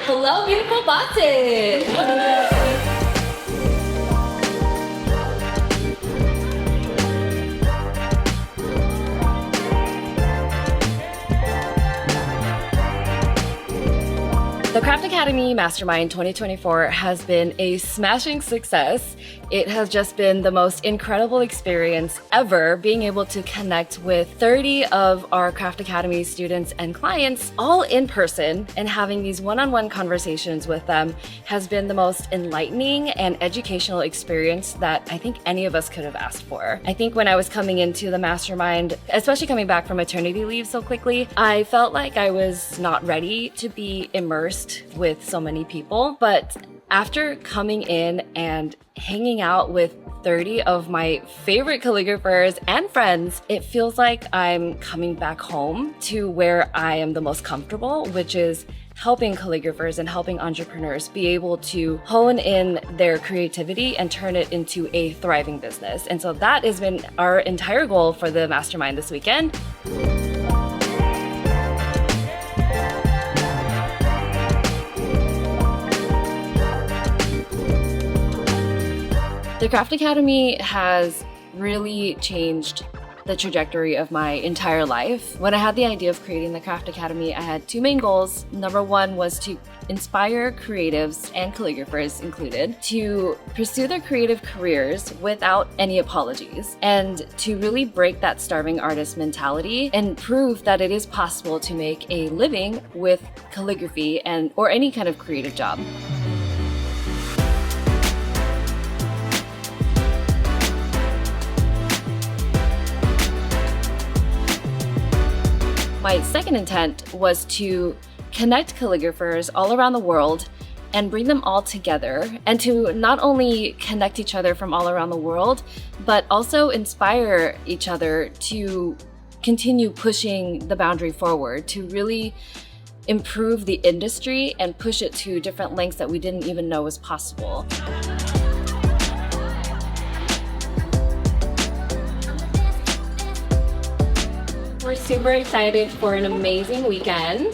Hello, beautiful bosses. The Craft Academy Mastermind 2024 has been a smashing success. It has just been the most incredible experience ever, being able to connect with 30 of our Craft Academy students and clients all in person, and having these one-on-one conversations with them has been the most enlightening and educational experience that I think any of us could have asked for. I think when I was coming into the Mastermind, especially coming back from maternity leave so quickly, I felt like I was not ready to be immersed with so many people. But after coming in and hanging out with 30 of my favorite calligraphers and friends, it feels like I'm coming back home to where I am the most comfortable, which is helping calligraphers and helping entrepreneurs be able to hone in their creativity and turn it into a thriving business. And so that has been our entire goal for the Mastermind this weekend. The Craft Academy has really changed the trajectory of my entire life. When I had the idea of creating the Craft Academy, I had two main goals. Number one was to inspire creatives and calligraphers included to pursue their creative careers without any apologies, and to really break that starving artist mentality and prove that it is possible to make a living with calligraphy or any kind of creative job. My second intent was to connect calligraphers all around the world and bring them all together, and to not only connect each other from all around the world, but also inspire each other to continue pushing the boundary forward, to really improve the industry and push it to different lengths that we didn't even know was possible. We're super excited for an amazing weekend.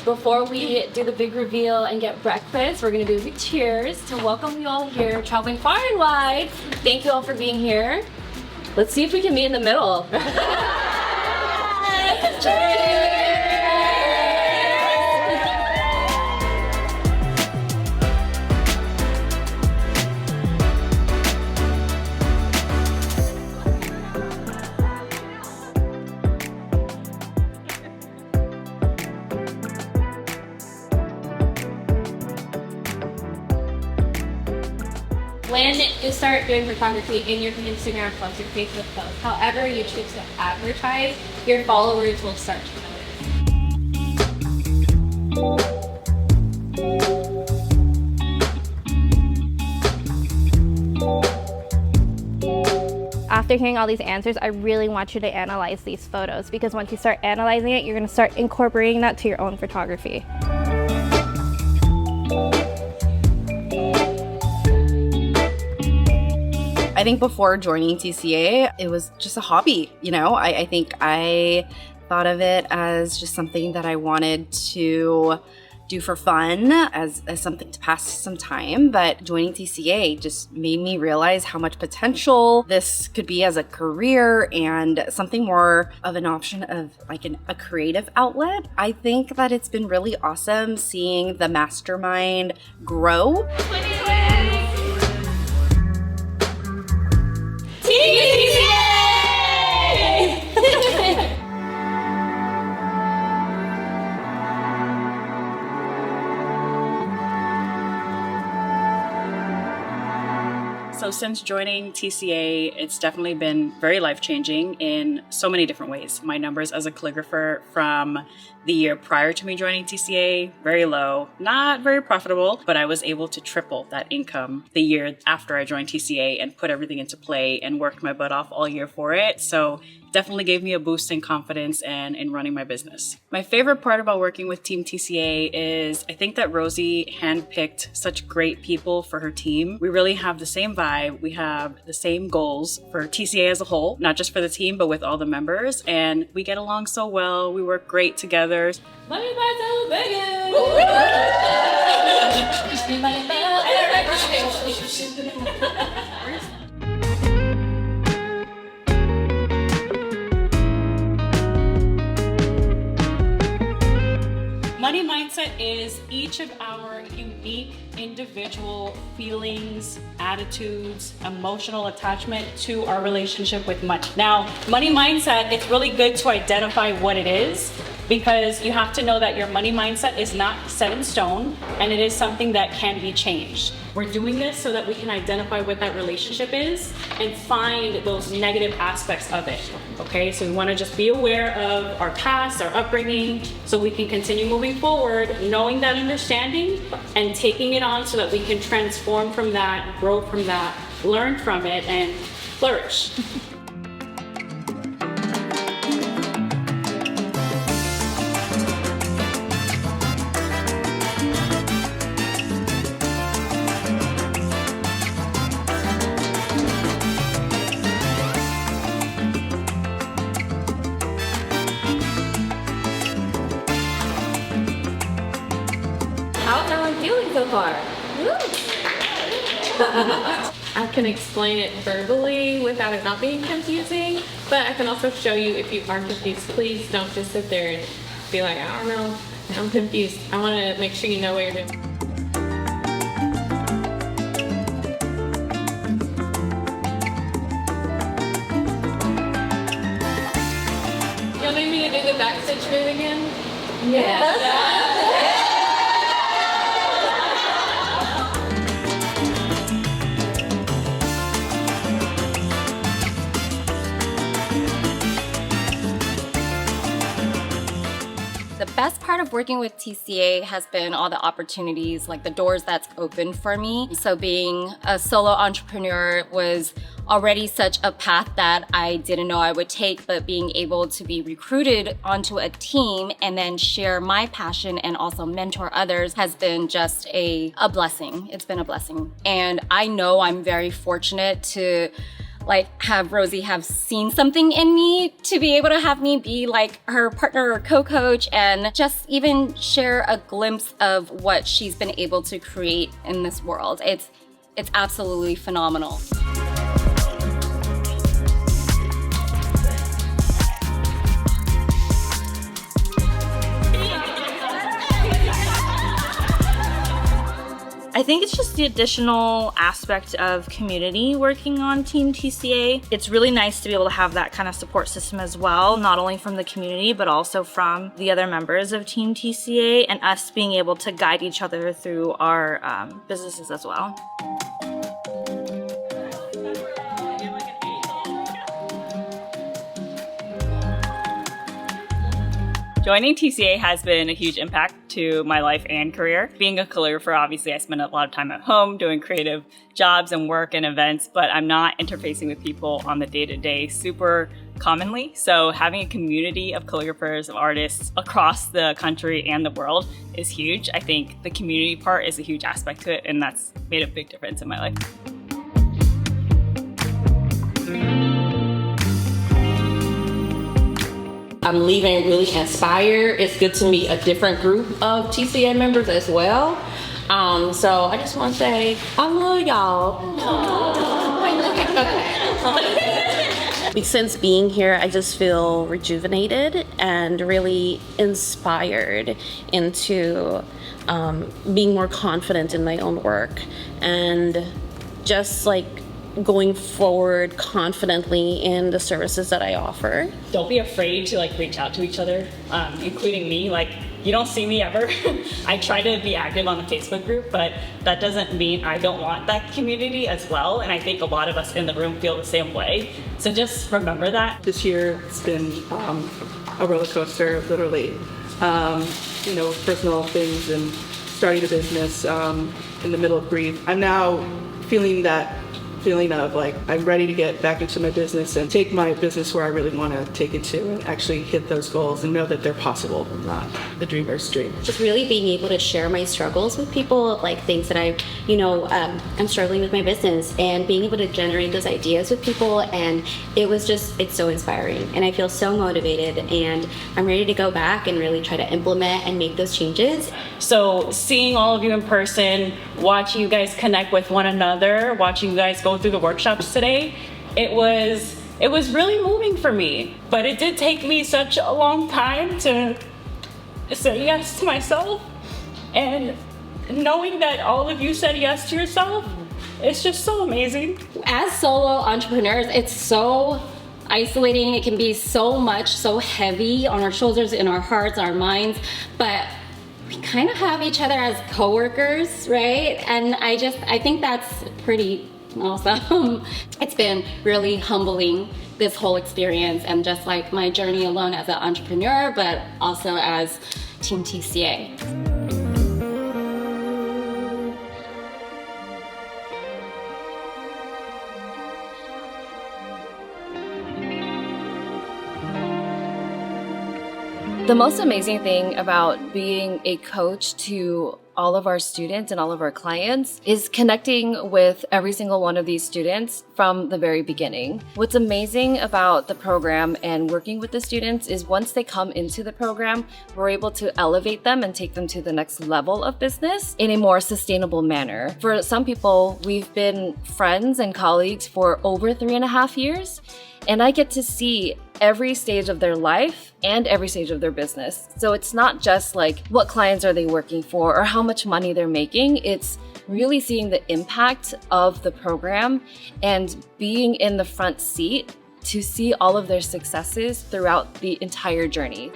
Before we do the big reveal and get breakfast, we're gonna do a big cheers to welcome you all here, traveling far and wide. Thank you all for being here. Let's see if we can meet in the middle. Cheers! When you start doing photography in your Instagram plus your Facebook post, however you choose to advertise, your followers will start to notice. After hearing all these answers, I really want you to analyze these photos, because once you start analyzing it, you're going to start incorporating that to your own photography. I think before joining TCA, it was just a hobby. I think I thought of it as just something that I wanted to do for fun, as something to pass some time. But joining TCA just made me realize how much potential this could be as a career and something more of an option of like a creative outlet. I think that it's been really awesome seeing the Mastermind grow. So since joining TCA, it's definitely been very life-changing in so many different ways. My numbers as a calligrapher from the year prior to me joining TCA, very low, not very profitable, but I was able to triple that income the year after I joined TCA and put everything into play and worked my butt off all year for it. So definitely gave me a boost in confidence and in running my business. My favorite part about working with Team TCA is I think that Rosie handpicked such great people for her team. We really have the same vibe. We have the same goals for TCA as a whole, not just for the team, but with all the members. And we get along so well. We work great together. Money by Vegas! Money mindset is each of our unique individual feelings, attitudes, emotional attachment to our relationship with money. Now, money mindset, it's really good to identify what it is, because you have to know that your money mindset is not set in stone and it is something that can be changed. We're doing this so that we can identify what that relationship is and find those negative aspects of it. Okay, so we want to just be aware of our past, our upbringing, so we can continue moving forward, knowing that understanding and taking it on so that we can transform from that, grow from that, learn from it, and flourish. How's everyone feeling so far? I can explain it verbally without it not being confusing, but I can also show you if you are confused. Please don't just sit there and be like, I don't know, I'm confused. I want to make sure you know what you're doing. Y'all need me to do the backstage move again? Yes. The best part of working with TCA has been all the opportunities, like the doors that's opened for me. So being a solo entrepreneur was already such a path that I didn't know I would take, but being able to be recruited onto a team and then share my passion and also mentor others has been just a blessing. It's been a blessing. And I know I'm very fortunate to have Rosie have seen something in me to be able to have me be like her partner or co-coach and just even share a glimpse of what she's been able to create in this world. It's absolutely phenomenal. I think it's just the additional aspect of community working on Team TCA. It's really nice to be able to have that kind of support system as well, not only from the community, but also from the other members of Team TCA and us being able to guide each other through our businesses as well. Joining TCA has been a huge impact to my life and career. Being a calligrapher, obviously I spend a lot of time at home doing creative jobs and work and events, but I'm not interfacing with people on the day-to-day super commonly. So having a community of calligraphers, of artists across the country and the world is huge. I think the community part is a huge aspect to it, and that's made a big difference in my life. I'm leaving really inspired. It's good to meet a different group of TCA members as well. So I just want to say, I love y'all. Since being here, I just feel rejuvenated and really inspired into being more confident in my own work and just going forward confidently in the services that I offer. Don't be afraid to reach out to each other, including me. You don't see me ever. I try to be active on the Facebook group, but that doesn't mean I don't want that community as well. And I think a lot of us in the room feel the same way. So just remember that. This year it's been a roller coaster, literally. Personal things and starting a business in the middle of grief. I'm now feeling that feeling of like, I'm ready to get back into my business and take my business where I really want to take it to and actually hit those goals and know that they're possible, not the dreamer's dream. Just really being able to share my struggles with people, like things that I'm struggling with my business, and being able to generate those ideas with people. And it's so inspiring. And I feel so motivated, and I'm ready to go back and really try to implement and make those changes. So seeing all of you in person, watching you guys connect with one another, watching you guys go through the workshops today, it was really moving for me. But it did take me such a long time to say yes to myself. And knowing that all of you said yes to yourself, it's just so amazing. As solo entrepreneurs, it's so isolating. It can be so heavy on our shoulders, in our hearts, our minds, but we kind of have each other as coworkers, right? And I think that's pretty awesome. It's been really humbling, this whole experience, and just like my journey alone as an entrepreneur, but also as Team TCA. The most amazing thing about being a coach to all of our students and all of our clients is connecting with every single one of these students from the very beginning. What's amazing about the program and working with the students is once they come into the program, we're able to elevate them and take them to the next level of business in a more sustainable manner. For some people, we've been friends and colleagues for over 3.5 years, and I get to see every stage of their life and every stage of their business. So it's not just like what clients are they working for or how much money they're making. It's really seeing the impact of the program and being in the front seat to see all of their successes throughout the entire journey.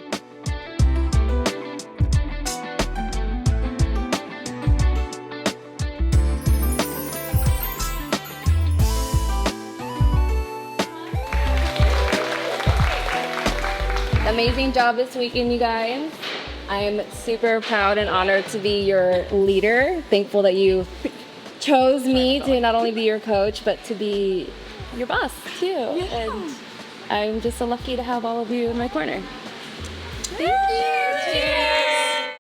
Amazing job this weekend, you guys. I am super proud and honored to be your leader. Thankful that you chose me to not only be your coach, but to be your boss too. Yeah. And I'm just so lucky to have all of you in my corner. Thank you. Cheers.